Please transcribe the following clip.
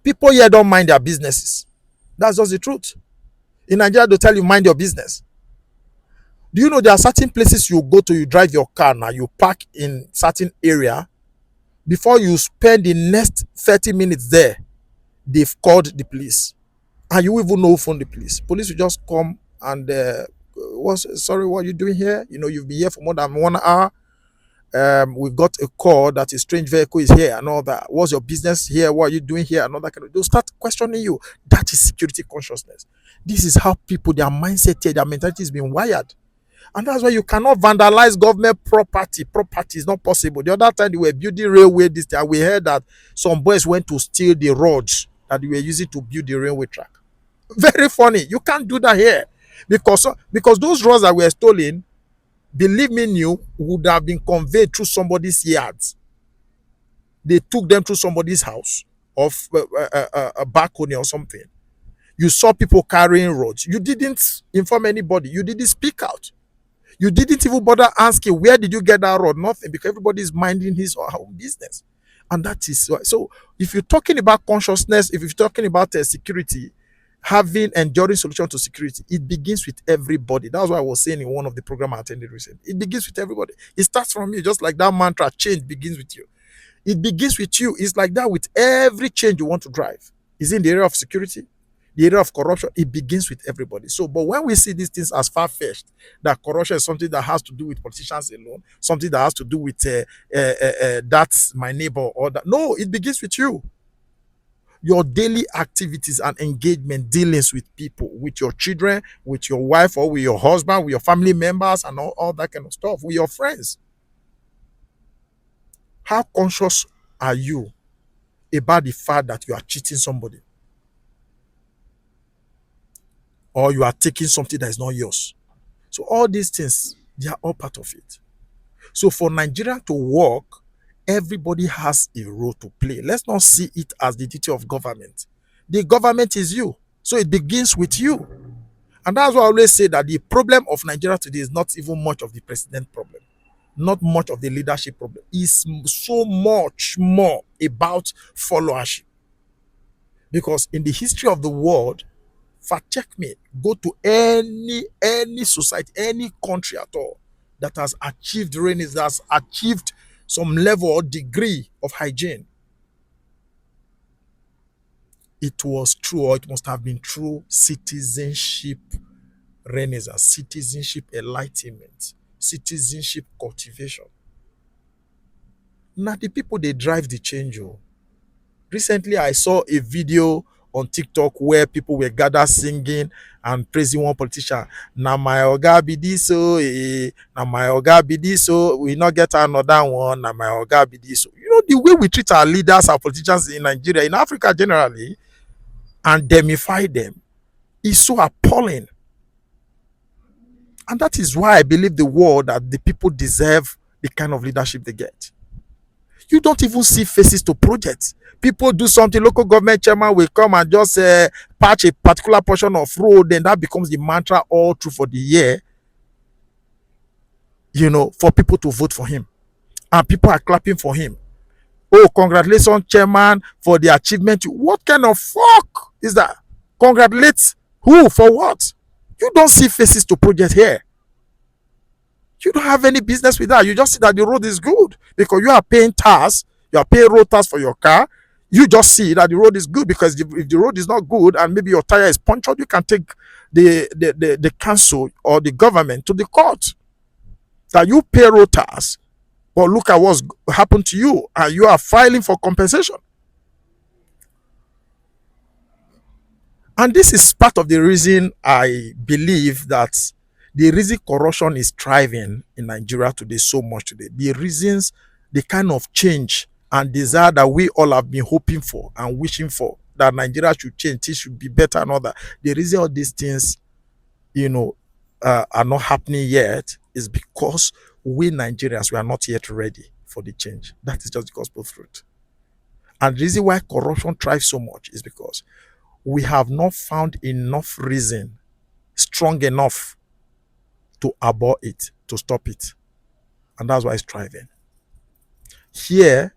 People here don't mind their businesses. That's just the truth. In Nigeria, they'll tell you mind your business. Do you know there are certain places you go to, you drive your car now, you park in certain area, before you spend the next 30 minutes there, they've called the police. And you even know who phone the police. Police will just come and sorry, what are you doing here? You know, you've been here for more than 1 hour. We've got a call that a strange vehicle is here and all that. What's your business here? What are you doing here? And all that kind of. They'll start questioning you. That is security consciousness. This is how people, their mindset here, their mentality is being wired. And that's why you cannot vandalize government property. Property is not possible. The other time they were building railway, this time we heard that some boys went to steal the rods that they were using to build the railway track. Very funny. You can't do that here. Because those rods that were stolen, believe me, new would have been conveyed through somebody's yards. They took them through somebody's house of a balcony or something. You saw people carrying rods. You didn't inform anybody. You didn't speak out. You didn't even bother asking, where did you get that rod? Nothing, because everybody is minding his or her own business. And that is so. If you're talking about consciousness, if you're talking about security, having enduring solution to security, it begins with everybody. That's what I was saying in one of the programs I attended recently. It begins with everybody. It starts from you, just like that mantra, change begins with you. It begins with you. It's like that with every change you want to drive. Is in the area of security, the area of corruption. It begins with everybody. So, but when we see these things as far-fetched, that corruption is something that has to do with politicians alone, something that has to do with that's my neighbor or that. No, it begins with you. Your daily activities and engagement, dealings with people, with your children, with your wife or with your husband, with your family members and all that kind of stuff, with your friends. How conscious are you about the fact that you are cheating somebody? Or you are taking something that is not yours? So all these things, they are all part of it. So for Nigeria to work, everybody has a role to play. Let's not see it as the duty of government. The government is you. So it begins with you. And that's why I always say that the problem of Nigeria today is not even much of the president problem, not much of the leadership problem. It's so much more about followership. Because in the history of the world, fact check me, go to any society, any country at all that has achieved renaissance, that has achieved some level or degree of hygiene. It was true, or it must have been true, citizenship renaissance, citizenship enlightenment, citizenship cultivation. Now the people, they drive the change. Recently, I saw a video on TikTok where people were gathered singing and praising one politician. Na my oga be this, so na my oga be this, so we not get another one. Na my oga be this. So, you know, the way we treat our leaders, our politicians in Nigeria, in Africa generally, and demify them is so appalling. And that is why I believe the world that the people deserve the kind of leadership they get. You don't even see faces to projects. People do something, local government chairman will come and just patch a particular portion of road, then that becomes the mantra all through for the year, you know, for people to vote for him. And people are clapping for him. Oh, congratulations, chairman, for the achievement. What kind of fuck is that? Congratulate who? For what? You don't see faces to project here. You don't have any business with that. You just see that the road is good because you are paying tax, you are paying road tax for your car. You just see that the road is good because if the road is not good and maybe your tire is punctured, you can take the council or the government to the court. That you pay road tax, but look at what's happened to you and you are filing for compensation. And this is part of the reason I believe that the reason corruption is thriving in Nigeria today so much today, the reasons, the kind of change and desire that we all have been hoping for and wishing for, that Nigeria should change, it should be better and all that. The reason all these things, you know, are not happening yet is because we Nigerians, we are not yet ready for the change. That is just the gospel truth. And the reason why corruption thrives so much is because we have not found enough reason, strong enough, to abhor it, to stop it. And that's why it's thriving. Here,